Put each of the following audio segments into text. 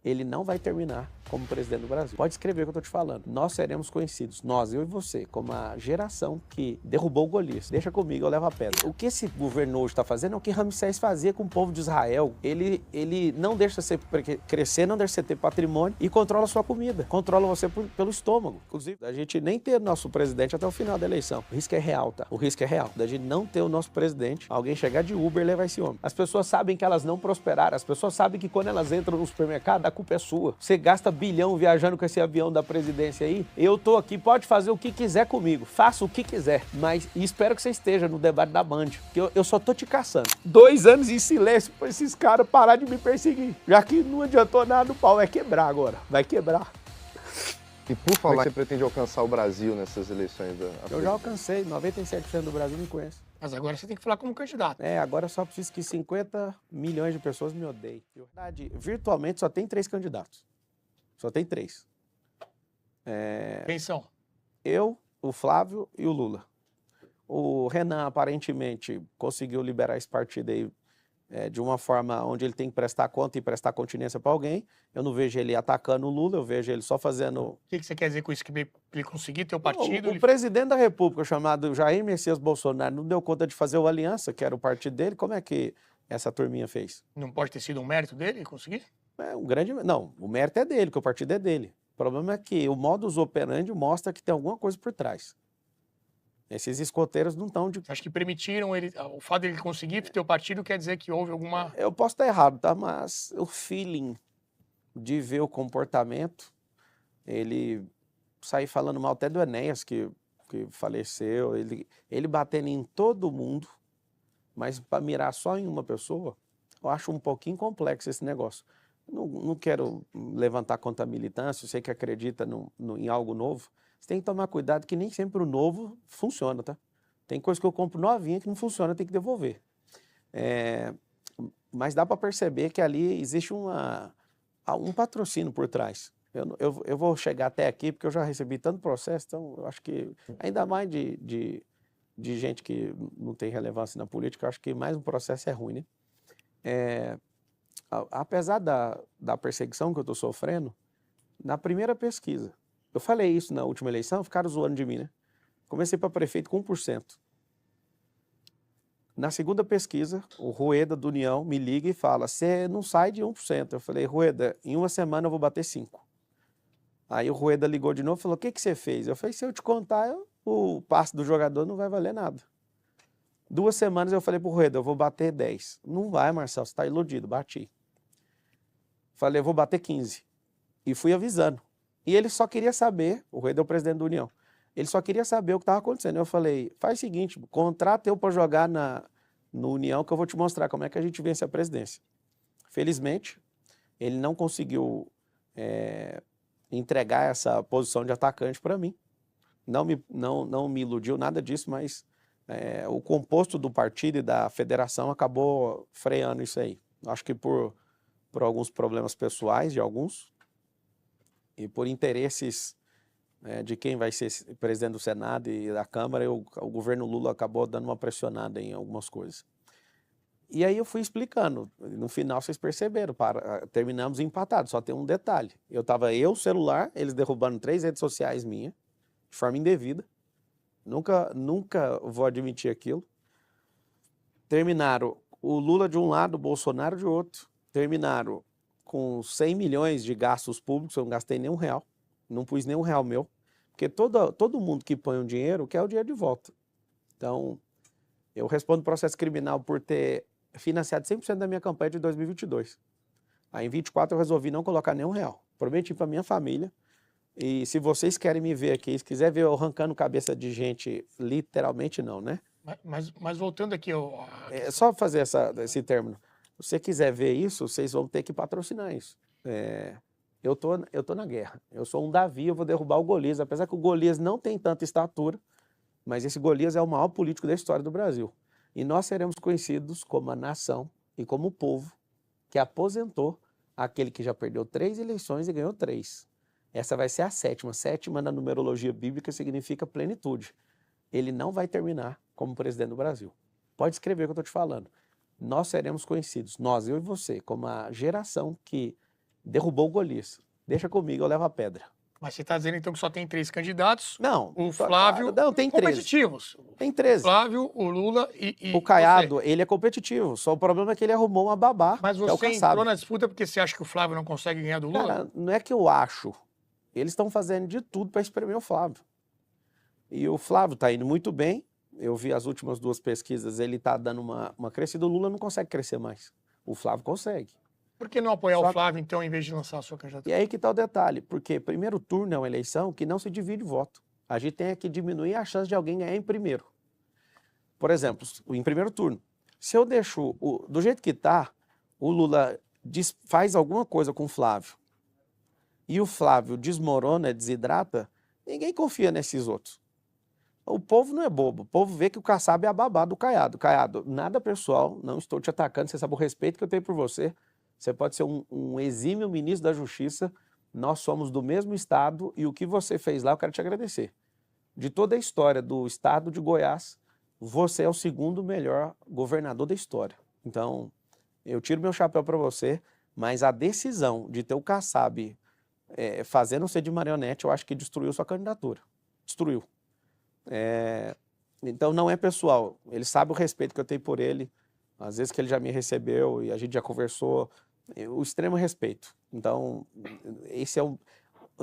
ele não vai terminar como presidente do Brasil. Pode escrever o que eu estou te falando. Nós seremos conhecidos, nós, eu e você, como a geração que derrubou o Golias. Deixa comigo, eu levo a pedra. O que esse governo hoje está fazendo é o que Ramsés fazia com o povo de Israel. Ele não deixa você crescer, não deixa você ter patrimônio e controla a sua comida. Controla você pelo estômago. Inclusive, a gente nem ter nosso presidente até o final da eleição. O risco é real, tá? O risco é real. Da gente não ter o nosso presidente, alguém chegar de Uber e levar esse homem. As pessoas sabem que elas não prosperaram. As pessoas sabem que quando elas entram no supermercado, a culpa é sua. Você gasta bilhão viajando com esse avião da presidência aí. Eu tô aqui, pode fazer o que quiser comigo. Faça o que quiser. Mas espero que você esteja no debate da Band. Porque eu só tô te caçando. 2 anos em silêncio pra esses caras parar de me perseguir. Já que não adiantou nada, o pau vai quebrar agora. Vai quebrar. E por falar que você pretende alcançar o Brasil nessas eleições? Eu já alcancei. 97% do Brasil me conhece. Mas agora você tem que falar como candidato. Agora eu só preciso que 50 milhões de pessoas me odeiem. Na verdade, virtualmente só tem 3 candidatos. Só tem 3. Quem são? Eu, o Flávio e o Lula. O Renan, aparentemente, conseguiu liberar esse partido aí de uma forma onde ele tem que prestar conta e prestar continência para alguém. Eu não vejo ele atacando o Lula, eu vejo ele só fazendo... O que você quer dizer com isso? Que ele conseguir ter o partido? O presidente da República, chamado Jair Messias Bolsonaro, não deu conta de fazer o Aliança, que era o partido dele. Como é que essa turminha fez? Não pode ter sido um mérito dele conseguir? Não, o mérito é dele, que o partido é dele. O problema é que o modus operandi mostra que tem alguma coisa por trás. Esses escoteiros não estão de... Você acha que permitiram ele, o fato dele conseguir ter o partido quer dizer que houve alguma... Eu posso estar errado, tá? Mas o feeling de ver o comportamento, ele sair falando mal até do Enéas, que faleceu, ele batendo em todo mundo, mas para mirar só em uma pessoa, eu acho um pouquinho complexo esse negócio. Não quero levantar contra a militância, você que acredita em algo novo, você tem que tomar cuidado que nem sempre o novo funciona, tá? Tem coisa que eu compro novinha que não funciona, tem que devolver. Mas dá para perceber que ali existe um patrocínio por trás. Eu vou chegar até aqui porque eu já recebi tanto processo, então eu acho que, ainda mais de gente que não tem relevância na política, eu acho que mais um processo é ruim, né? Apesar da perseguição que eu estou sofrendo, na primeira pesquisa, eu falei isso na última eleição, ficaram zoando de mim, né? Comecei para prefeito com 1%. Na segunda pesquisa, o Rueda do União me liga e fala, você não sai de 1%. Eu falei, Rueda, em uma semana eu vou bater 5%. Aí o Rueda ligou de novo e falou, o que você fez? Eu falei, se eu te contar, o passe do jogador não vai valer nada. 2 semanas eu falei pro Rueda, eu vou bater 10%. Não vai, Marcelo, você está iludido, bati. Falei, eu vou bater 15%. E fui avisando. E ele só queria saber, o Rueda é o presidente da União, ele só queria saber o que estava acontecendo. Eu falei, faz o seguinte, contrata eu para jogar no União que eu vou te mostrar como é que a gente vence a presidência. Felizmente, ele não conseguiu entregar essa posição de atacante para mim. Não me iludiu nada disso, mas o composto do partido e da federação acabou freando isso aí. Acho que por alguns problemas pessoais de alguns e por interesses de quem vai ser presidente do Senado e da Câmara, o governo Lula acabou dando uma pressionada em algumas coisas. E aí eu fui explicando. No final, vocês perceberam, terminamos empatados, só tem um detalhe. Eu, celular, eles derrubando 3 redes sociais minhas, de forma indevida. Nunca vou admitir aquilo. Terminaram o Lula de um lado, o Bolsonaro de outro. Terminaram com 100 milhões de gastos públicos, eu não gastei nenhum real. Não pus nenhum real meu. Porque todo mundo que põe um dinheiro quer o dinheiro de volta. Então, eu respondo processo criminal por ter financiado 100% da minha campanha de 2022. Aí em 24 eu resolvi não colocar nenhum real. Prometi para minha família. E se vocês querem me ver aqui, se quiser ver eu arrancando cabeça de gente, literalmente não, né? Mas voltando aqui... É só fazer esse término. Se você quiser ver isso, vocês vão ter que patrocinar isso. Eu tô na guerra. Eu sou um Davi, eu vou derrubar o Golias. Apesar que o Golias não tem tanta estatura, mas esse Golias é o maior político da história do Brasil. E nós seremos conhecidos como a nação e como o povo que aposentou aquele que já perdeu 3 eleições e ganhou 3. Essa vai ser a 7ª. 7ª na numerologia bíblica significa plenitude. Ele não vai terminar como presidente do Brasil. Pode escrever o que eu estou te falando. Nós seremos conhecidos, nós, eu e você, como a geração que derrubou o Golias. Deixa comigo, eu levo a pedra. Mas você está dizendo então que só tem 3 candidatos? Não. O Flávio, não, tem 13. competitivos. Tem 13. O Flávio, o Lula e o Caiado, você. ele é competitivo. Só o problema é que ele arrumou uma babá. Mas que é o você Kassab. entrou na disputa porque você acha que o Flávio não consegue ganhar do Lula? Cara, não é que eu acho. Eles estão fazendo de tudo para espremer o Flávio. E o Flávio está indo muito bem. Eu vi as últimas 2 pesquisas, ele está dando uma crescida. O Lula não consegue crescer mais. O Flávio consegue. Por que não apoiar Só o Flávio, então, em vez de lançar a sua candidatura? E aí que está o detalhe, porque primeiro turno é uma eleição que não se divide voto. A gente tem que diminuir a chance de alguém ganhar em primeiro. Por exemplo, em primeiro turno, se eu deixo, do jeito que está, o Lula faz alguma coisa com o Flávio e o Flávio desmorona, desidrata, ninguém confia nesses outros. O povo não é bobo, o povo vê que o Kassab é a babá do Caiado. Caiado, nada pessoal, não estou te atacando, você sabe o respeito que eu tenho por você. Você pode ser um exímio ministro da Justiça, nós somos do mesmo estado e o que você fez lá eu quero te agradecer. De toda a história do estado de Goiás, você é o 2º melhor governador da história. Então, eu tiro meu chapéu para você, mas a decisão de ter o Kassab fazendo você de marionete, eu acho que destruiu sua candidatura. Destruiu. Então, não é pessoal. Ele sabe o respeito que eu tenho por ele. Às vezes que ele já me recebeu e a gente já conversou, o extremo respeito. Então,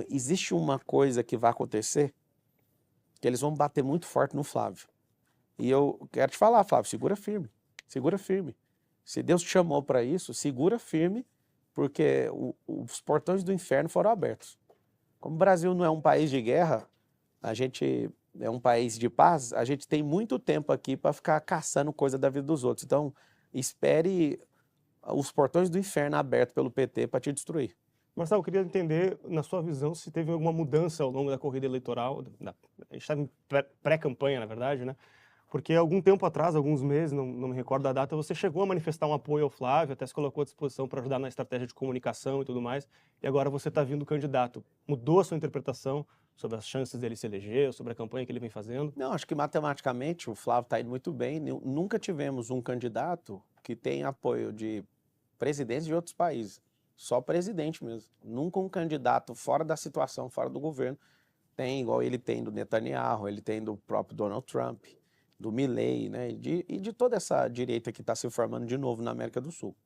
existe uma coisa que vai acontecer, que eles vão bater muito forte no Flávio. E eu quero te falar, Flávio, segura firme, segura firme. Se Deus te chamou para isso, segura firme, porque os portões do inferno foram abertos. Como o Brasil não é um país de guerra, a gente é um país de paz, a gente tem muito tempo aqui para ficar caçando coisa da vida dos outros. Então, espere os portões do inferno abertos pelo PT para te destruir. Marcelo, eu queria entender, na sua visão, se teve alguma mudança ao longo da corrida eleitoral. A gente estava em pré-campanha, na verdade, né? Porque algum tempo atrás, alguns meses, não me recordo da data, você chegou a manifestar um apoio ao Flávio, até se colocou à disposição para ajudar na estratégia de comunicação e tudo mais, e agora você está vindo candidato. Mudou a sua interpretação sobre as chances dele se eleger, sobre a campanha que ele vem fazendo? Não, acho que matematicamente o Flávio está indo muito bem. Nunca tivemos um candidato que tem apoio de presidentes de outros países. Só presidente mesmo. Nunca um candidato fora da situação, fora do governo, tem igual ele tem do Netanyahu, ele tem do próprio Donald Trump, do Milley, né? E de toda essa direita que está se formando de novo na América do Sul.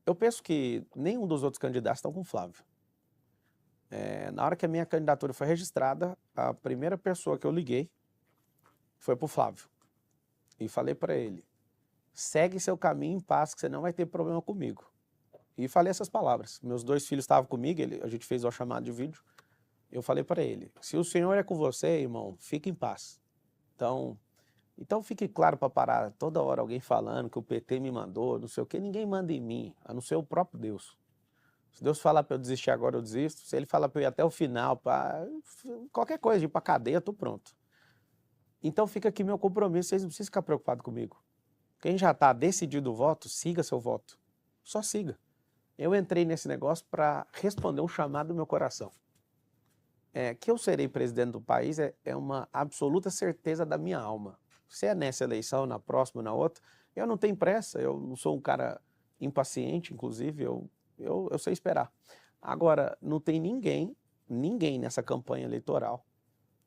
Eu penso que nenhum dos outros candidatos estão com o Flávio. Na hora que a minha candidatura foi registrada, a primeira pessoa que eu liguei foi para o Flávio. E falei para ele, segue seu caminho em paz, que você não vai ter problema comigo. E falei essas palavras. Meus 2 filhos estavam comigo, a gente fez uma chamada de vídeo. Eu falei para ele, se o Senhor é com você, irmão, fique em paz. Então fique claro para parar toda hora alguém falando que o PT me mandou, não sei o quê. Ninguém manda em mim, a não ser o próprio Deus. Se Deus falar para eu desistir agora, eu desisto. Se Ele falar para eu ir até o final, para qualquer coisa, ir para a cadeia, eu estou pronto. Então fica aqui meu compromisso, vocês não precisam ficar preocupados comigo. Quem já está decidido o voto, siga seu voto. Só siga. Eu entrei nesse negócio para responder um chamado do meu coração. Que eu serei presidente do país é uma absoluta certeza da minha alma. Se é nessa eleição, na próxima, na outra, eu não tenho pressa, eu não sou um cara impaciente, inclusive, eu sei esperar. Agora, não tem ninguém nessa campanha eleitoral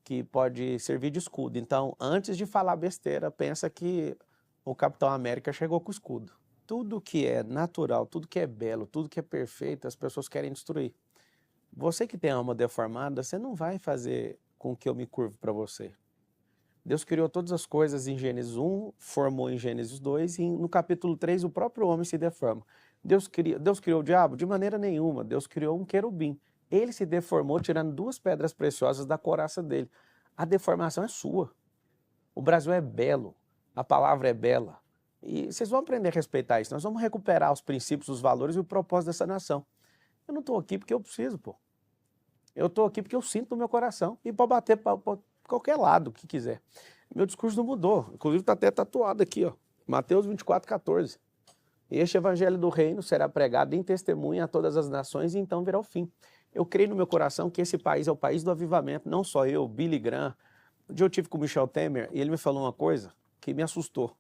que pode servir de escudo. Então, antes de falar besteira, pensa que o Capitão América chegou com o escudo. Tudo que é natural, tudo que é belo, tudo que é perfeito, as pessoas querem destruir. Você que tem a alma deformada, você não vai fazer com que eu me curve para você. Deus criou todas as coisas em Gênesis 1, formou em Gênesis 2 e no capítulo 3 o próprio homem se deforma. Deus criou o diabo? De maneira nenhuma. Deus criou um querubim. Ele se deformou tirando 2 pedras preciosas da couraça dele. A deformação é sua. O Brasil é belo. A palavra é bela. E vocês vão aprender a respeitar isso. Nós vamos recuperar os princípios, os valores e o propósito dessa nação. Eu não estou aqui porque eu preciso, pô. Eu estou aqui porque eu sinto no meu coração e para bater para qualquer lado que quiser. Meu discurso não mudou. Inclusive está até tatuado aqui, ó. Mateus 24:14. Este evangelho do reino será pregado em testemunha a todas as nações e então virá o fim. Eu creio no meu coração que esse país é o país do avivamento. Não só eu, Billy Graham. Um dia eu tive com o Michel Temer e ele me falou uma coisa que me assustou.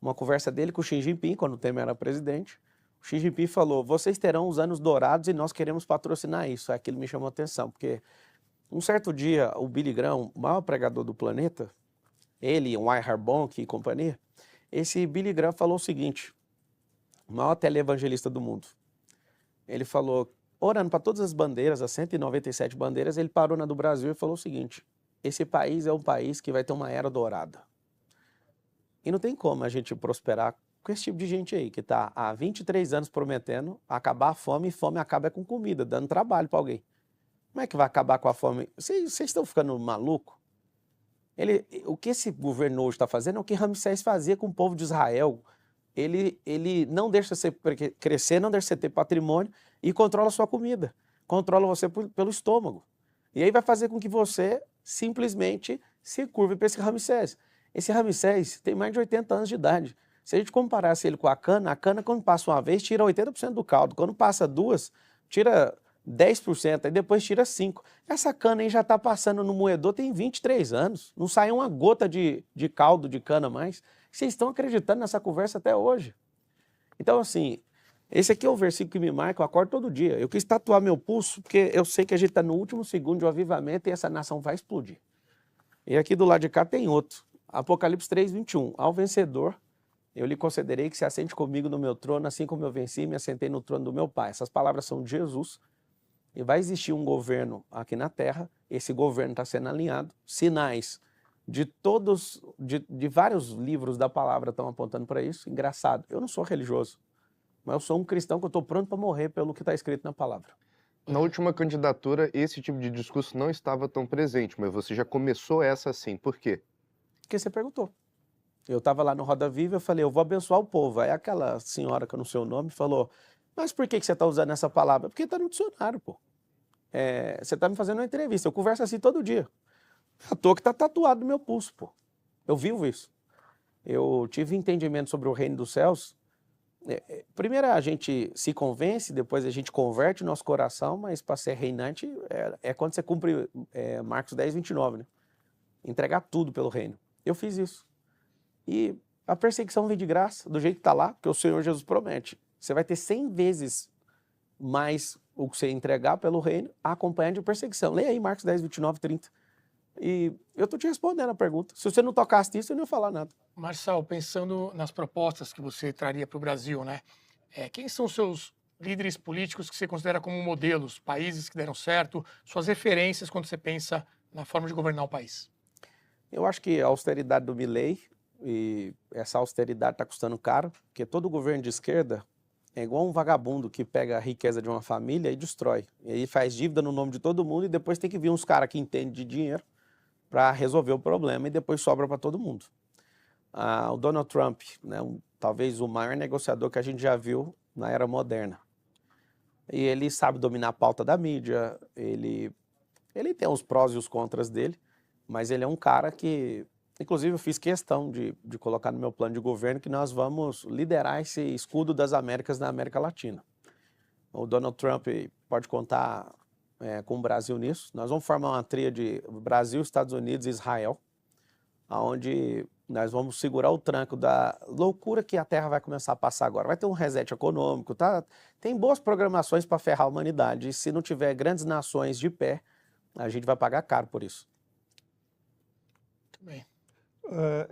Uma conversa dele com o Xi Jinping, quando o Temer era presidente. O Xi Jinping falou, vocês terão os anos dourados e nós queremos patrocinar isso. Aquilo me chamou a atenção, porque um certo dia o Billy Graham, o maior pregador do planeta, ele, o Reinhard Bonnke e companhia, esse Billy Graham falou o seguinte, o maior televangelista do mundo. Ele falou, orando para todas as bandeiras, as 197 bandeiras, ele parou na do Brasil e falou o seguinte, esse país é um país que vai ter uma era dourada. E não tem como a gente prosperar com esse tipo de gente aí, que está há 23 anos prometendo acabar a fome, e fome acaba com comida, dando trabalho para alguém. Como é que vai acabar com a fome? Vocês estão ficando maluco? O que esse governo hoje está fazendo é o que Ramsés fazia com o povo de Israel. Ele não deixa você crescer, não deixa você ter patrimônio e controla a sua comida. Controla você pelo estômago. E aí vai fazer com que você simplesmente se curve para esse Ramsés. Esse Ramsés tem mais de 80 anos de idade. Se a gente comparasse ele com a cana quando passa uma vez, tira 80% do caldo. Quando passa duas, tira 10%, aí depois tira 5%. Essa cana aí já está passando no moedor tem 23 anos. Não sai uma gota de caldo de cana mais. Vocês estão acreditando nessa conversa até hoje. Então, assim, esse aqui é o versículo que me marca, eu acordo todo dia. Eu quis tatuar meu pulso, porque eu sei que a gente está no último segundo de um avivamento e essa nação vai explodir. E aqui do lado de cá tem outro. Apocalipse 3:21. Ao vencedor, eu lhe concederei que se assente comigo no meu trono, assim como eu venci e me assentei no trono do meu Pai. Essas palavras são de Jesus. E vai existir um governo aqui na Terra. Esse governo está sendo alinhado. Sinais de vários livros da palavra estão apontando para isso. Engraçado, eu não sou religioso, mas eu sou um cristão que eu estou pronto para morrer pelo que está escrito na palavra. Na última candidatura, esse tipo de discurso não estava tão presente, mas você já começou essa assim. Por quê? Porque você perguntou. Eu estava lá no Roda Viva, eu falei, eu vou abençoar o povo. Aí aquela senhora, que eu não sei o nome, falou, mas por que você está usando essa palavra? Porque está no dicionário, pô. Você está me fazendo uma entrevista, eu converso assim todo dia. À toa que está tatuado no meu pulso, pô. Eu vivo isso. Eu tive entendimento sobre o reino dos céus. Primeiro a gente se convence, depois a gente converte o nosso coração, mas para ser reinante é quando você cumpre Marcos 10:29, né? Entregar tudo pelo reino. Eu fiz isso. E a perseguição vem de graça, do jeito que está lá, porque o Senhor Jesus promete. Você vai ter 100 vezes mais o que você entregar pelo reino, acompanhado de perseguição. Leia aí Marcos 10:29-30. E eu estou te respondendo a pergunta. Se você não tocasse nisso, eu não ia falar nada. Marçal, pensando nas propostas que você traria para o Brasil, né? Quem são os seus líderes políticos que você considera como modelos, países que deram certo, suas referências quando você pensa na forma de governar o país? Eu acho que a austeridade do Milei, e essa austeridade está custando caro, porque todo governo de esquerda é igual um vagabundo que pega a riqueza de uma família e destrói. E aí faz dívida no nome de todo mundo e depois tem que vir uns caras que entendem de dinheiro para resolver o problema e depois sobra para todo mundo. O Donald Trump, né, talvez o maior negociador que a gente já viu na era moderna. E ele sabe dominar a pauta da mídia, ele tem os prós e os contras dele, mas ele é um cara que, inclusive eu fiz questão de colocar no meu plano de governo que nós vamos liderar esse escudo das Américas na América Latina. O Donald Trump pode contar com o Brasil nisso. Nós vamos formar uma tríade Brasil, Estados Unidos e Israel, onde nós vamos segurar o tranco da loucura que a Terra vai começar a passar agora. Vai ter um reset econômico, tá? Tem boas programações para ferrar a humanidade. E se não tiver grandes nações de pé, a gente vai pagar caro por isso. Muito bem.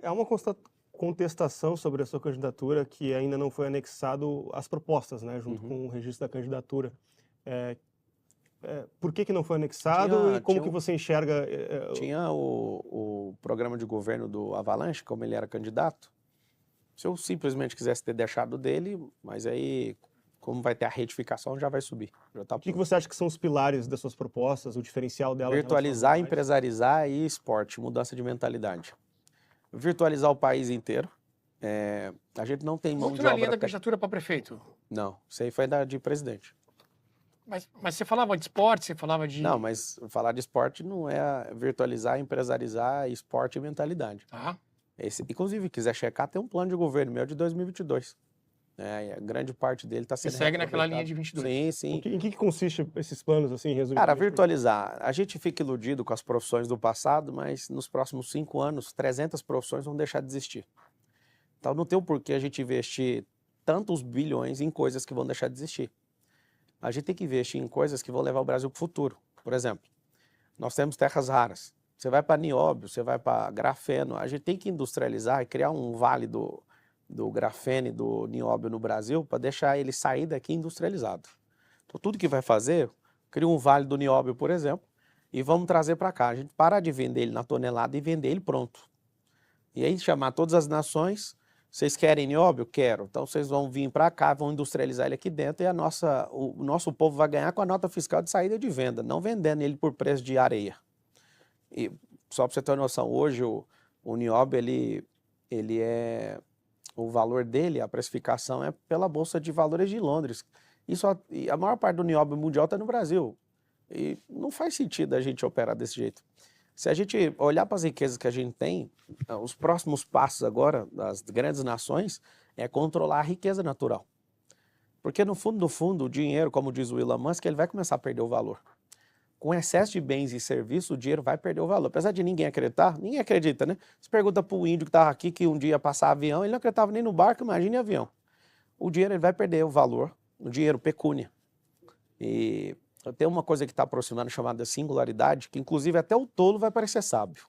É uma contestação sobre a sua candidatura que ainda não foi anexado às propostas, né, junto com o registro da candidatura. Por que não foi anexado e como que você enxerga? Tinha o programa de governo do Avalanche, como ele era candidato. Se eu simplesmente quisesse ter deixado dele, mas aí, como vai ter a retificação, já vai subir. Já tá o que você acha que são os pilares das suas propostas, o diferencial delas? Virtualizar, empresarizar e esporte, mudança de mentalidade. Virtualizar o país inteiro. A gente não tem mão de obra. Na linha da candidatura para prefeito? Não, isso aí foi de presidente. Mas você falava de esporte, você falava de... Não, mas falar de esporte não é virtualizar, empresarizar esporte e mentalidade. Tá. Inclusive, quiser checar, tem um plano de governo meu de 2022. A grande parte dele está sendo... Você segue naquela linha de 22. Sim, sim. Em que consiste esses planos, assim, resumidamente? Cara, virtualizar. A gente fica iludido com as profissões do passado, mas nos próximos 5 anos, 300 profissões vão deixar de existir. Então não tem o porquê a gente investir tantos bilhões em coisas que vão deixar de existir. A gente tem que investir em coisas que vão levar o Brasil para o futuro. Por exemplo, nós temos terras raras. Você vai para nióbio, você vai para grafeno. A gente tem que industrializar e criar um vale do grafeno e do nióbio no Brasil para deixar ele sair daqui industrializado. Então, tudo que vai fazer, cria um vale do nióbio, por exemplo, e vamos trazer para cá. A gente para de vender ele na tonelada e vender ele pronto. E aí chamar todas as nações, vocês querem nióbio? Quero. Então vocês vão vir para cá, vão industrializar ele aqui dentro e o nosso povo vai ganhar com a nota fiscal de saída de venda, não vendendo ele por preço de areia. E só para você ter uma noção, hoje o nióbio, ele é... O valor dele, a precificação é pela Bolsa de Valores de Londres. E a maior parte do nióbio mundial está no Brasil. E não faz sentido a gente operar desse jeito. Se a gente olhar para as riquezas que a gente tem, os próximos passos agora das grandes nações é controlar a riqueza natural. Porque no fundo, o dinheiro, como diz o Elon Musk, ele vai começar a perder o valor. Com excesso de bens e serviços, o dinheiro vai perder o valor. Apesar de ninguém acreditar, ninguém acredita, né? Você pergunta para o índio que estava aqui que um dia ia passar avião, ele não acreditava nem no barco, imagine avião. O dinheiro ele vai perder o valor, o dinheiro pecúnia. E tem uma coisa que está aproximando chamada singularidade, que inclusive até o tolo vai parecer sábio.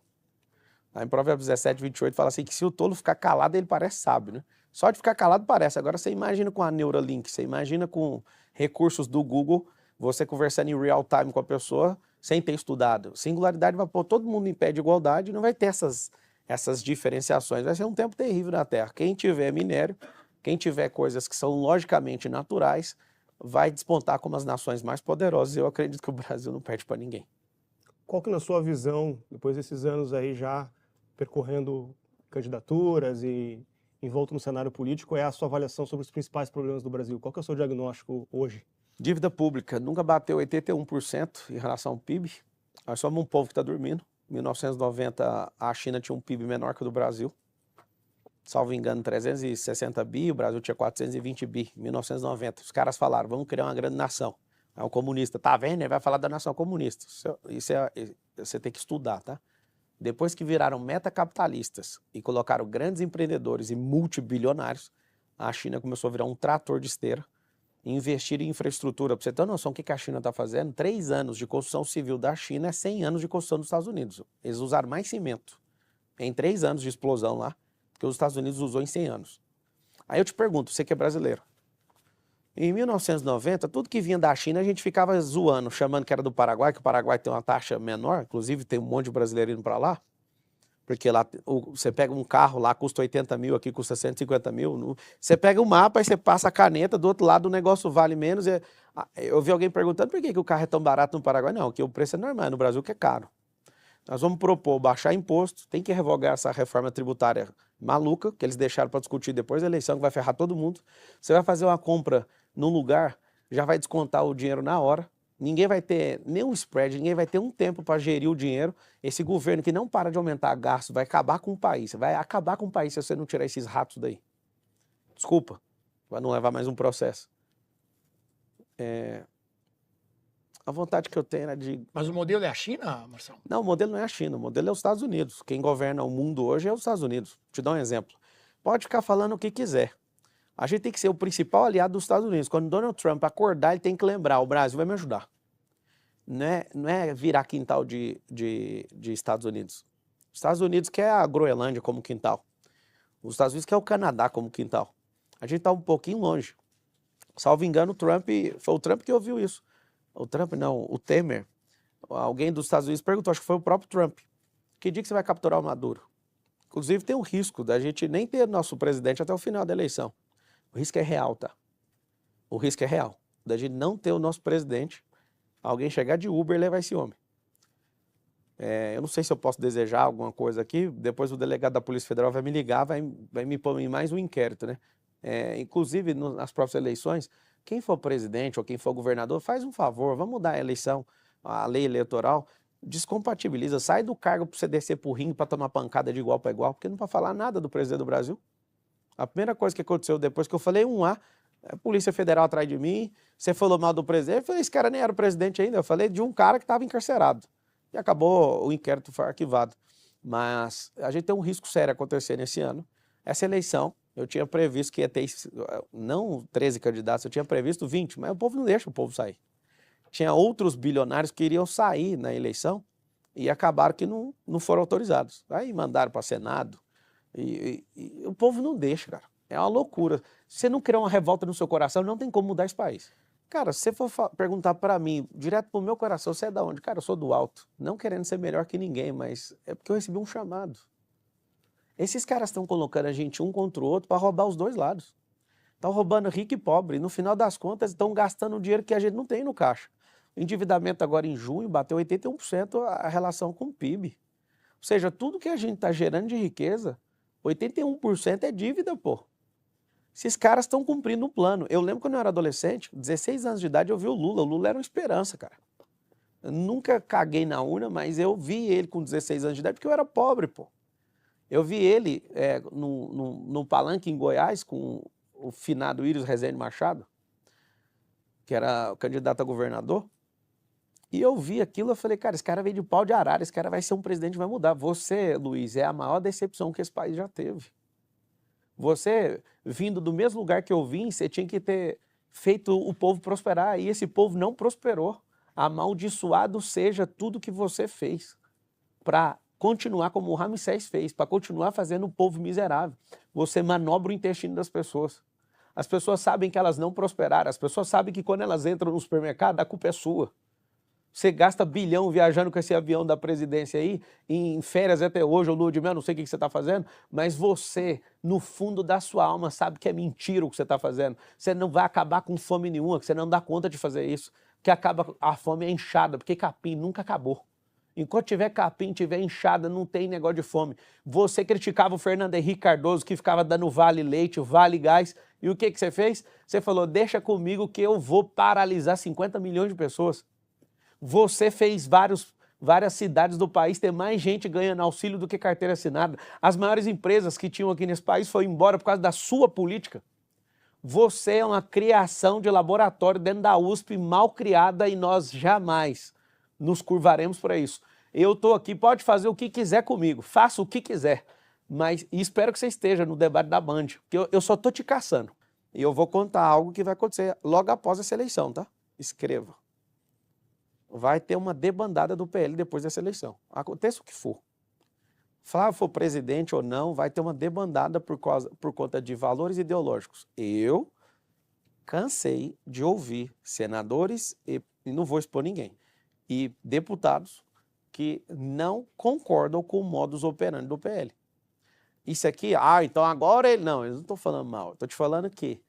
Aí em Provérbios 17, 28 fala assim que se o tolo ficar calado, ele parece sábio, né? Só de ficar calado parece. Agora você imagina com a Neuralink, você imagina com recursos do Google, você conversando em real time com a pessoa sem ter estudado. Singularidade vai pôr todo mundo em pé de igualdade e não vai ter essas diferenciações. Vai ser um tempo terrível na Terra. Quem tiver minério, quem tiver coisas que são logicamente naturais, vai despontar como as nações mais poderosas. Eu acredito que o Brasil não perde para ninguém. Qual que na sua visão, depois desses anos aí já percorrendo candidaturas e envolto no cenário político, é a sua avaliação sobre os principais problemas do Brasil? Qual que é o seu diagnóstico hoje? Dívida pública nunca bateu 81% em relação ao PIB. Nós somos um povo que está dormindo. Em 1990, a China tinha um PIB menor que o do Brasil. Salvo engano, 360 bi, o Brasil tinha 420 bi em 1990. Os caras falaram, vamos criar uma grande nação. Aí o comunista, tá vendo? Ele vai falar da nação comunista. Você tem que estudar, tá? Depois que viraram metacapitalistas e colocaram grandes empreendedores e multibilionários, a China começou a virar um trator de esteira e investir em infraestrutura. Para você ter uma noção do que a China está fazendo, 3 anos de construção civil da China é 100 anos de construção dos Estados Unidos. Eles usaram mais cimento em 3 anos de explosão lá, que os Estados Unidos usou em 100 anos. Aí eu te pergunto, você que é brasileiro, em 1990, tudo que vinha da China a gente ficava zoando, chamando que era do Paraguai, que o Paraguai tem uma taxa menor, inclusive tem um monte de brasileiro indo para lá, porque lá você pega um carro lá, custa 80 mil, aqui custa 150 mil, você pega o mapa e você passa a caneta, do outro lado o negócio vale menos. Eu vi alguém perguntando por que o carro é tão barato no Paraguai. Não, que o preço é normal, no Brasil que é caro. Nós vamos propor baixar imposto, tem que revogar essa reforma tributária maluca, que eles deixaram para discutir depois da eleição, que vai ferrar todo mundo. Você vai fazer uma compra num lugar, já vai descontar o dinheiro na hora, ninguém vai ter nenhum spread, ninguém vai ter um tempo para gerir o dinheiro. Esse governo que não para de aumentar gasto vai acabar com o país, vai acabar com o país se você não tirar esses ratos daí. Desculpa, vai não levar mais um processo. A vontade que eu tenho é de... Mas o modelo é a China, Marcelo? Não, o modelo não é a China, o modelo é os Estados Unidos. Quem governa o mundo hoje é os Estados Unidos. Vou te dar um exemplo. Pode ficar falando o que quiser. A gente tem que ser o principal aliado dos Estados Unidos. Quando Donald Trump acordar, ele tem que lembrar, o Brasil vai me ajudar. Não é virar quintal de Estados Unidos. Os Estados Unidos quer a Groenlândia como quintal. Os Estados Unidos quer o Canadá como quintal. A gente está um pouquinho longe. Salvo engano, foi o Trump que ouviu isso. O Trump não, o Temer. Alguém dos Estados Unidos perguntou, acho que foi o próprio Trump. Que dia que você vai capturar o Maduro? Inclusive tem um risco da gente nem ter nosso presidente até o final da eleição. O risco é real, tá? O risco é real. Da gente não ter o nosso presidente, alguém chegar de Uber e levar esse homem. Eu não sei se eu posso desejar alguma coisa aqui, depois o delegado da Polícia Federal vai me ligar, vai me pôr em mais um inquérito, né? Inclusive nas próximas eleições, quem for presidente ou quem for governador, faz um favor, vamos mudar a eleição, a lei eleitoral, descompatibiliza, sai do cargo para você descer pro ringue para tomar pancada de igual para igual, porque não pode falar nada do presidente do Brasil. A primeira coisa que aconteceu depois que eu falei a Polícia Federal atrás de mim, você falou mal do presidente, eu falei, esse cara nem era o presidente ainda, eu falei de um cara que estava encarcerado. E acabou, o inquérito foi arquivado. Mas a gente tem um risco sério acontecer nesse ano. Essa eleição, Eu tinha previsto que ia ter, não 13 candidatos, eu tinha previsto 20, mas o povo não deixa o povo sair. Tinha outros bilionários que iriam sair na eleição e acabaram que não foram autorizados. Aí mandaram para Senado e o povo não deixa, cara. É uma loucura. Se você não criar uma revolta no seu coração, não tem como mudar esse país. Cara, se você for perguntar para mim, direto pro meu coração, você é da onde? Cara, eu sou do alto. Não querendo ser melhor que ninguém, mas é porque eu recebi um chamado. Esses caras estão colocando a gente um contra o outro para roubar os dois lados. Estão roubando rico e pobre. E no final das contas, estão gastando dinheiro que a gente não tem no caixa. O endividamento agora em junho bateu 81% a relação com o PIB. Ou seja, tudo que a gente está gerando de riqueza, 81% é dívida, pô. Esses caras estão cumprindo um plano. Eu lembro quando eu era adolescente, 16 anos de idade, eu vi o Lula. O Lula era uma esperança, cara. Eu nunca caguei na urna, mas eu vi ele com 16 anos de idade porque eu era pobre, pô. Eu vi ele no palanque em Goiás com o finado Íris Rezende Machado, que era o candidato a governador. E eu vi aquilo, eu falei, cara, esse cara veio de pau de arara, esse cara vai ser um presidente que vai mudar. Você, Luiz, é a maior decepção que esse país já teve. Você, vindo do mesmo lugar que eu vim, você tinha que ter feito o povo prosperar, e esse povo não prosperou. Amaldiçoado seja tudo que você fez para continuar como o Ramsés fez, para continuar fazendo o povo miserável. Você manobra o intestino das pessoas. As pessoas sabem que elas não prosperaram, as pessoas sabem que quando elas entram no supermercado, a culpa é sua. Você gasta bilhão viajando com esse avião da presidência aí, em férias até hoje, ou lua de mel, não sei o que você está fazendo, mas você, no fundo da sua alma, sabe que é mentira o que você está fazendo. Você não vai acabar com fome nenhuma, que você não dá conta de fazer isso. Que acaba, a fome é inchada, porque capim nunca acabou. Enquanto tiver capim, tiver inchada, não tem negócio de fome. Você criticava o Fernando Henrique Cardoso, que ficava dando vale leite, vale gás, e o que você fez? Você falou, deixa comigo que eu vou paralisar 50 milhões de pessoas. Você fez várias cidades do país ter mais gente ganhando auxílio do que carteira assinada. As maiores empresas que tinham aqui nesse país foram embora por causa da sua política. Você é uma criação de laboratório dentro da USP mal criada e nós jamais nos curvaremos para isso. Eu estou aqui, pode fazer o que quiser comigo, faça o que quiser, mas espero que você esteja no debate da Band, porque eu só estou te caçando. E eu vou contar algo que vai acontecer logo após essa eleição, tá? Escreva. Vai ter uma debandada do PL depois dessa eleição. Aconteça o que for. Flávio for presidente ou não, vai ter uma debandada por conta de valores ideológicos. Eu cansei de ouvir senadores, e não vou expor ninguém, e deputados que não concordam com o modus operandi do PL. Isso aqui, então agora ele... Não, eu não estou falando mal, estou te falando que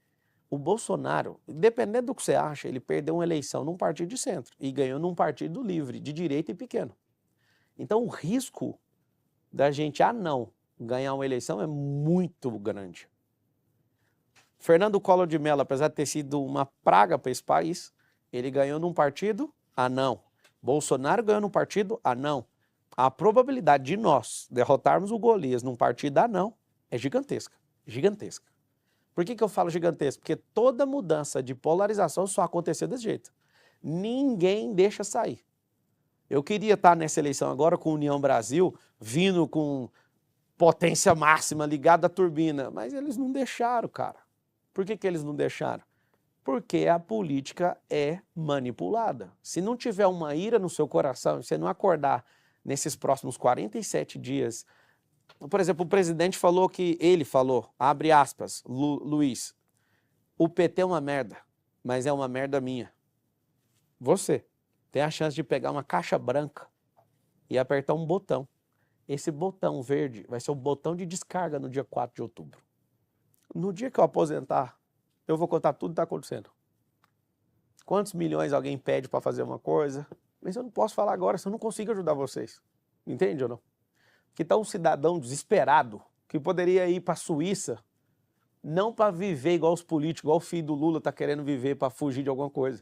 o Bolsonaro, independente do que você acha, ele perdeu uma eleição num partido de centro e ganhou num partido livre, de direita e pequeno. Então o risco da gente, não, ganhar uma eleição é muito grande. Fernando Collor de Mello, apesar de ter sido uma praga para esse país, ele ganhou num partido, não. Bolsonaro ganhou num partido, não. A probabilidade de nós derrotarmos o Golias num partido, não, é gigantesca, gigantesca. Por que eu falo gigantesco? Porque toda mudança de polarização só aconteceu desse jeito. Ninguém deixa sair. Eu queria estar nessa eleição agora com União Brasil, vindo com potência máxima, ligada à turbina, mas eles não deixaram, cara. Por que eles não deixaram? Porque a política é manipulada. Se não tiver uma ira no seu coração, se você não acordar nesses próximos 47 dias... Por exemplo, o presidente falou que, ele falou, abre aspas, Luiz, o PT é uma merda, mas é uma merda minha. Você tem a chance de pegar uma caixa branca e apertar um botão. Esse botão verde vai ser o botão de descarga no dia 4 de outubro. No dia que eu aposentar, eu vou contar tudo que está acontecendo. Quantos milhões alguém pede para fazer uma coisa, mas eu não posso falar agora, se eu não consigo ajudar vocês. Entende ou não? Que está um cidadão desesperado, que poderia ir para a Suíça, não para viver igual os políticos, igual o filho do Lula está querendo viver para fugir de alguma coisa.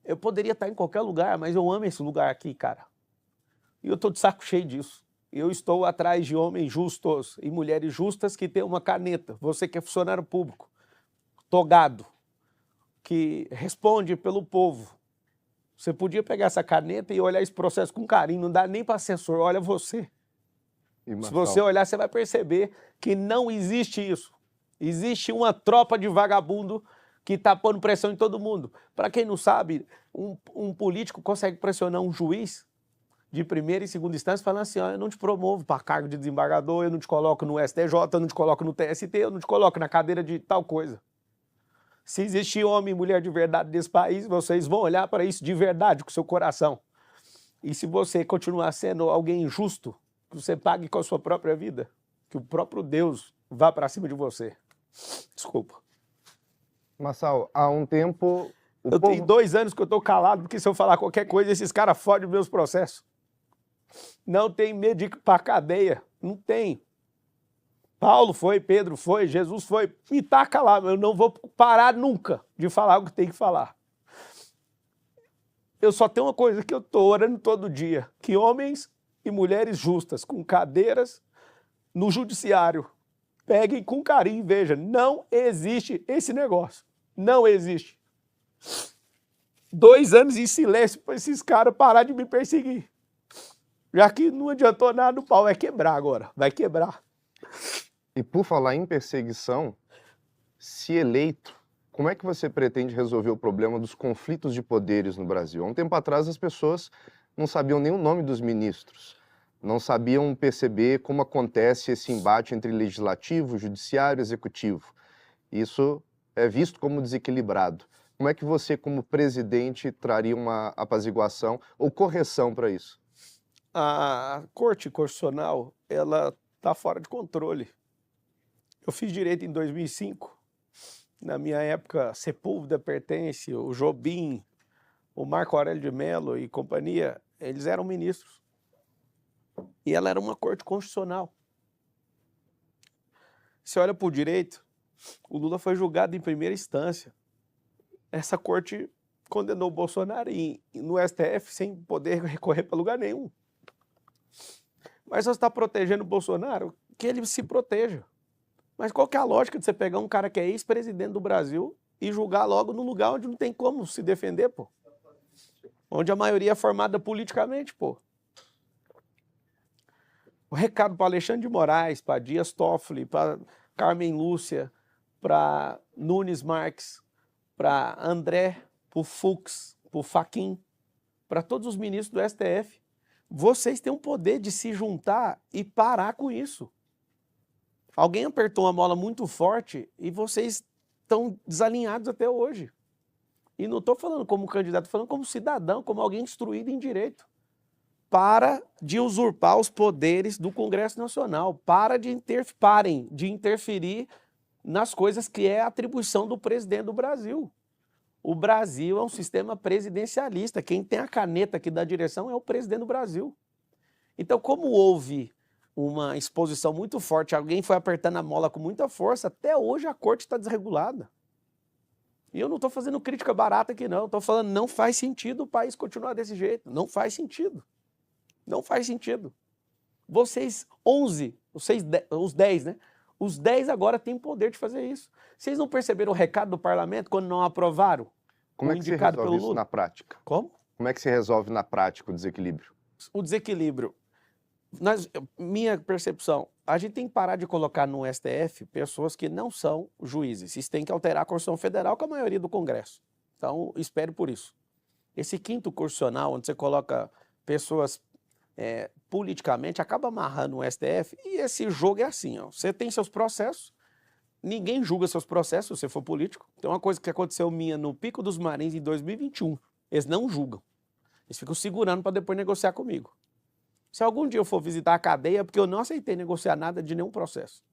Eu poderia estar em qualquer lugar, mas eu amo esse lugar aqui, cara. E eu estou de saco cheio disso. Eu estou atrás de homens justos e mulheres justas que têm uma caneta. Você que é funcionário público, togado, que responde pelo povo. Você podia pegar essa caneta e olhar esse processo com carinho, não dá nem para assessor, olha você. Se você olhar, você vai perceber que não existe isso. Existe uma tropa de vagabundo que está pondo pressão em todo mundo. Para quem não sabe, um político consegue pressionar um juiz de primeira e segunda instância falando assim, ó, eu não te promovo para cargo de desembargador, eu não te coloco no STJ, eu não te coloco no TST, eu não te coloco na cadeira de tal coisa. Se existir homem e mulher de verdade nesse país, vocês vão olhar para isso de verdade, com o seu coração. E se você continuar sendo alguém injusto, que você pague com a sua própria vida, que o próprio Deus vá para cima de você. Desculpa. Marçal, há um tempo... Eu tenho 2 anos que eu tô calado, porque se eu falar qualquer coisa, esses caras fodem meus processos. Não tem medo de ir pra cadeia. Não tem. Paulo foi, Pedro foi, Jesus foi. Me taca lá, eu não vou parar nunca de falar o que tem que falar. Eu só tenho uma coisa que eu tô orando todo dia, que homens e mulheres justas, com cadeiras no judiciário, peguem com carinho e vejam, não existe esse negócio. Não existe. 2 anos em silêncio para esses caras parar de me perseguir. Já que não adiantou nada, o pau vai quebrar agora. Vai quebrar. E por falar em perseguição, se eleito, como é que você pretende resolver o problema dos conflitos de poderes no Brasil? Há um tempo atrás as pessoas não sabiam nem o nome dos ministros, não sabiam perceber como acontece esse embate entre legislativo, judiciário e executivo. Isso é visto como desequilibrado. Como é que você, como presidente, traria uma apaziguação ou correção para isso? A Corte Constitucional, ela está fora de controle. Eu fiz direito em 2005. Na minha época, Sepúlveda, Pertence, o Jobim, o Marco Aurélio de Mello e companhia, eles eram ministros. E ela era uma corte constitucional. Você olha para o direito, o Lula foi julgado em primeira instância. Essa corte condenou o Bolsonaro no STF sem poder recorrer para lugar nenhum. Mas você está protegendo o Bolsonaro, que ele se proteja. Mas qual que é a lógica de você pegar um cara que é ex-presidente do Brasil e julgar logo no lugar onde não tem como se defender, pô? Onde a maioria é formada politicamente, pô. O recado para Alexandre de Moraes, para Dias Toffoli, para Carmen Lúcia, para Nunes Marques, para André, para o Fux, para o Fachin, para todos os ministros do STF. Vocês têm o poder de se juntar e parar com isso. Alguém apertou uma mola muito forte e vocês estão desalinhados até hoje. E não estou falando como candidato, estou falando como cidadão, como alguém instruído em direito. Para de usurpar os poderes do Congresso Nacional. Parem de interferir nas coisas que é a atribuição do presidente do Brasil. O Brasil é um sistema presidencialista. Quem tem a caneta aqui da direção é o presidente do Brasil. Então, como houve uma exposição muito forte, alguém foi apertando a mola com muita força, até hoje a corte está desregulada. E eu não estou fazendo crítica barata aqui não, estou falando não faz sentido o país continuar desse jeito, não faz sentido. Não faz sentido. Vocês 11, os 10, né? Os 10 agora têm poder de fazer isso. Vocês não perceberam o recado do parlamento quando não aprovaram? Como é que se resolve isso na prática? Como? Como é que se resolve na prática o desequilíbrio? O desequilíbrio. Minha percepção, a gente tem que parar de colocar no STF pessoas que não são juízes. Isso tem que alterar a Constituição Federal com a maioria do Congresso. Então, espero por isso. Esse quinto constitucional, onde você coloca pessoas politicamente, acaba amarrando o STF. E esse jogo é assim, ó. Você tem seus processos, ninguém julga seus processos se você for político. Tem uma coisa que aconteceu minha no Pico dos Marins em 2021. Eles não julgam. Eles ficam segurando para depois negociar comigo. Se algum dia eu for visitar a cadeia, é porque eu não aceitei negociar nada de nenhum processo.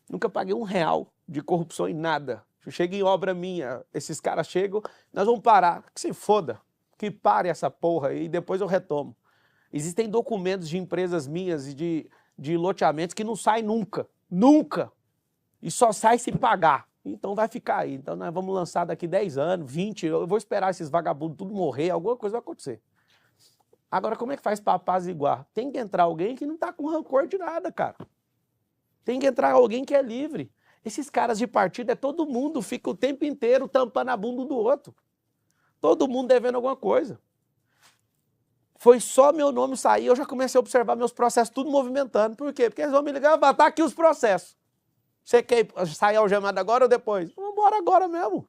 Nunca paguei R$1 de corrupção em nada. Chega em obra minha, esses caras chegam, nós vamos parar. Que se foda, que pare essa porra aí e depois eu retomo. Existem documentos de empresas minhas e de loteamentos que não saem nunca. Nunca! E só sai se pagar. Então vai ficar aí. Então nós vamos lançar daqui 10 anos, 20, eu vou esperar esses vagabundos tudo morrer, alguma coisa vai acontecer. Agora, como é que faz para apaziguar? Tem que entrar alguém que não está com rancor de nada, cara. Tem que entrar alguém que é livre. Esses caras de partido todo mundo, fica o tempo inteiro tampando a bunda do outro. Todo mundo devendo alguma coisa. Foi só meu nome sair, eu já comecei a observar meus processos tudo movimentando. Por quê? Porque eles vão me ligar e falar, tá aqui os processos. Você quer sair algemado agora ou depois? Vamos embora agora mesmo.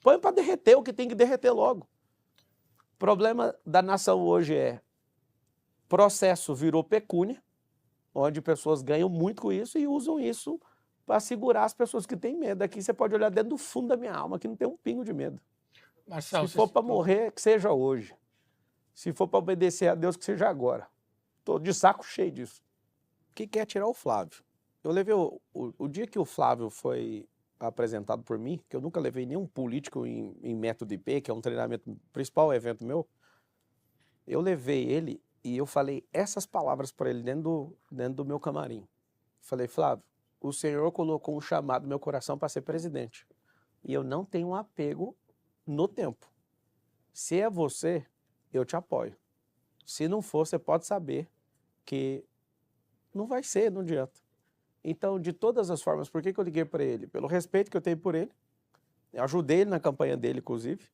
Põe para derreter o que tem que derreter logo. O problema da nação hoje é processo virou pecúnia, onde pessoas ganham muito com isso e usam isso para segurar as pessoas que têm medo. Aqui você pode olhar dentro do fundo da minha alma, que não tem um pingo de medo. Marcelo, Se for para morrer, que seja hoje. Se for para obedecer a Deus, que seja agora. Estou de saco cheio disso. O que quer tirar o Flávio? Eu levei o dia que o Flávio foi apresentado por mim, que eu nunca levei nenhum político em método IP, que é um treinamento, principal evento meu, eu levei ele e eu falei essas palavras para ele dentro do meu camarim. Falei, Flávio, o Senhor colocou um chamado no meu coração para ser presidente. E eu não tenho um apego no tempo. Se é você, eu te apoio. Se não for, você pode saber que não vai ser, não adianta. Então, de todas as formas, por que eu liguei para ele? Pelo respeito que eu tenho por ele. Eu ajudei ele na campanha dele, inclusive.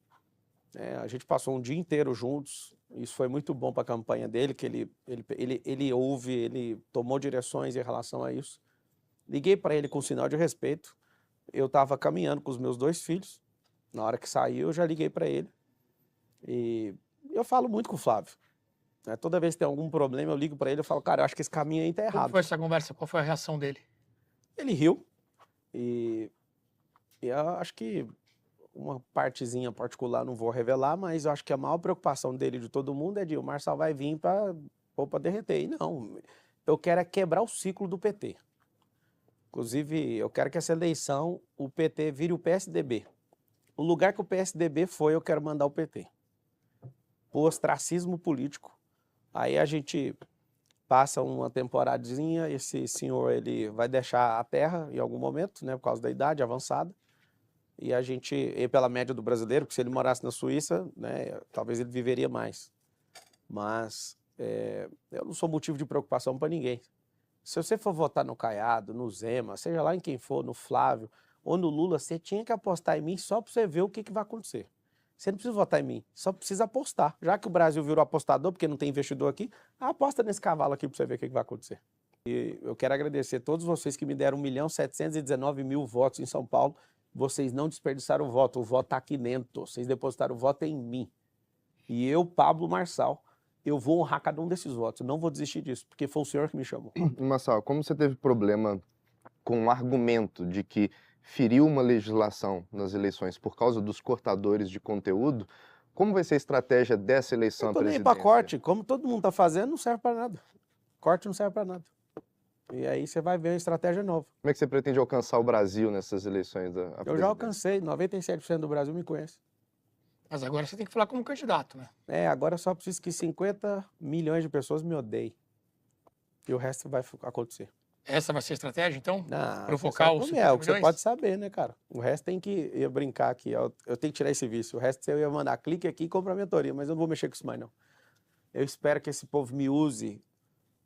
A gente passou um dia inteiro juntos. Isso foi muito bom para a campanha dele, que ele ouve, ele tomou direções em relação a isso. Liguei para ele com um sinal de respeito. Eu estava caminhando com os meus 2 filhos. Na hora que saiu, eu já liguei para ele. E eu falo muito com o Flávio. Toda vez que tem algum problema, eu ligo para ele e falo, cara, eu acho que esse caminho aí tá errado. Como foi essa conversa? Qual foi a reação dele? Ele riu. E eu acho que uma partezinha particular não vou revelar, mas eu acho que a maior preocupação dele de todo mundo é de o Marçal vai vir para derreter. E não, eu quero é quebrar o ciclo do PT. Inclusive, eu quero que essa eleição o PT vire o PSDB. O lugar que o PSDB foi, eu quero mandar o PT. O ostracismo político. Aí a gente passa uma temporadinha, esse senhor ele vai deixar a terra em algum momento, né, por causa da idade avançada. E a gente, pela média do brasileiro, porque se ele morasse na Suíça, né, talvez ele viveria mais. Mas eu não sou motivo de preocupação para ninguém. Se você for votar no Caiado, no Zema, seja lá em quem for, no Flávio ou no Lula, você tinha que apostar em mim só para você ver o que vai acontecer. Você não precisa votar em mim, só precisa apostar. Já que o Brasil virou apostador, porque não tem investidor aqui, aposta nesse cavalo aqui para você ver o que vai acontecer. E eu quero agradecer a todos vocês que me deram 1.719.000 votos em São Paulo. Vocês não desperdiçaram o voto está aqui dentro. Vocês depositaram o voto em mim. E eu, Pablo Marçal, eu vou honrar cada um desses votos. Eu não vou desistir disso, porque foi o senhor que me chamou. Marçal, como você teve problema com o argumento de que feriu uma legislação nas eleições por causa dos cortadores de conteúdo, como vai ser a estratégia dessa eleição à presidência? Eu tô nem para corte. Como todo mundo está fazendo, não serve para nada. Corte não serve para nada. E aí você vai ver uma estratégia nova. Como é que você pretende alcançar o Brasil nessas eleições à presidência? Eu já alcancei. 97% do Brasil me conhece. Mas agora você tem que falar como candidato, né? Agora eu só preciso que 50 milhões de pessoas me odeiem. E o resto vai acontecer. Essa vai ser a estratégia, então? Não, provocar os 50 o que você milhões? pode saber, né, cara? O resto tem que eu brincar aqui. Eu tenho que tirar esse vício. O resto eu ia mandar clique aqui e compra a mentoria, mas eu não vou mexer com isso mais, não. Eu espero que esse povo me use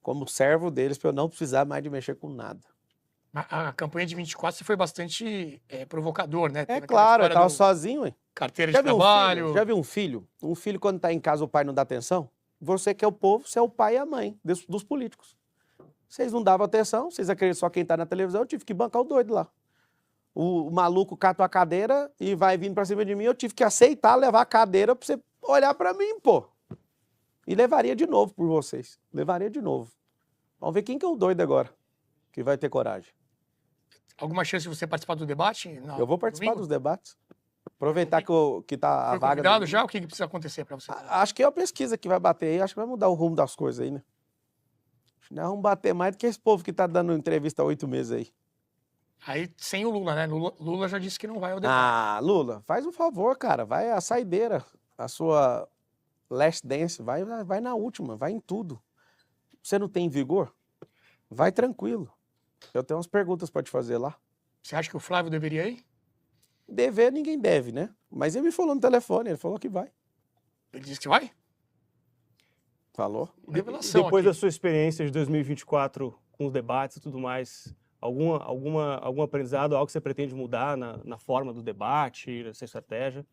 como servo deles para eu não precisar mais de mexer com nada. A campanha de 24 você foi bastante provocador, né? Teve aquela Claro, eu história tava do sozinho, hein? carteira de trabalho. Já viu um filho? Um filho, quando tá em casa, o pai não dá atenção? Você que é o povo, você é o pai e a mãe dos políticos. Vocês não davam atenção, vocês acreditam só quem tá na televisão, eu tive que bancar o doido lá. O maluco cata a cadeira e vai vindo pra cima de mim, eu tive que aceitar levar a cadeira pra você olhar pra mim, pô. E levaria de novo por vocês. Levaria de novo. Vamos ver quem que é o doido agora, que vai ter coragem. Alguma chance de você participar do debate? Eu vou participar dos debates. Aproveitar que tá a Foi vaga... convidado já? O que precisa acontecer para você? Acho que é a pesquisa que vai bater aí, acho que vai mudar o rumo das coisas aí, né? Nós vamos bater mais do que esse povo que tá dando entrevista há 8 meses aí. Aí sem o Lula, né? Lula já disse que não vai ao debate. Ah, Lula, faz um favor, cara. Vai a saideira, a sua last dance, vai na última, vai em tudo. Você não tem vigor? Vai tranquilo. Eu tenho umas perguntas para te fazer lá. Você acha que o Flávio deveria ir? Dever ninguém deve, né? Mas ele me falou no telefone, ele falou que vai. Ele disse que vai? Falou. Revelação Depois aqui. da sua experiência de 2024 com os debates e tudo mais, algum aprendizado, algo que você pretende mudar na forma do debate, nessa estratégia?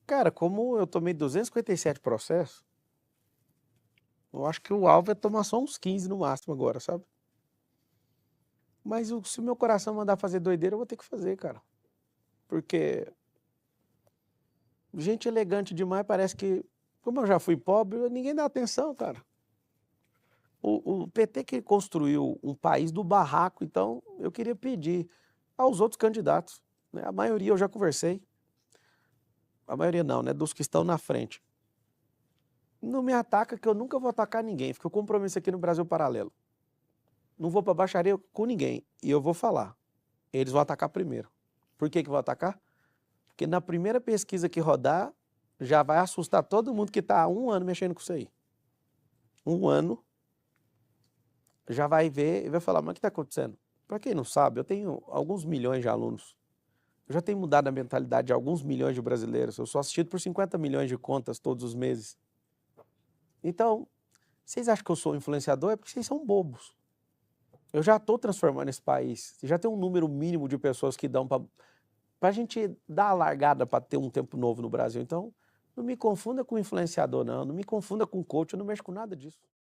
Cara, como eu tomei 257 processos, eu acho que o alvo é tomar só uns 15 no máximo agora, sabe? Mas se o meu coração mandar fazer doideira, eu vou ter que fazer, cara. Porque gente elegante demais parece que, como eu já fui pobre, ninguém dá atenção, cara. O PT que construiu um país do barraco, então eu queria pedir aos outros candidatos, né? A maioria eu já conversei, a maioria não, né? Dos que estão na frente. Não me ataca que eu nunca vou atacar ninguém, fica o compromisso aqui no Brasil Paralelo. Não vou para baixaria com ninguém e eu vou falar. Eles vão atacar primeiro. Por que vão atacar? Porque na primeira pesquisa que rodar, já vai assustar todo mundo que está há 1 ano mexendo com isso aí. 1 ano, já vai ver e vai falar, mas o que está acontecendo? Para quem não sabe, eu tenho alguns milhões de alunos. Eu já tenho mudado a mentalidade de alguns milhões de brasileiros. Eu sou assistido por 50 milhões de contas todos os meses. Então, vocês acham que eu sou influenciador? É porque vocês são bobos. Eu já estou transformando esse país. Já tem um número mínimo de pessoas que dão para a gente dar a largada para ter um tempo novo no Brasil. Então, não me confunda com influenciador, não. Não me confunda com coach. Eu não mexo com nada disso.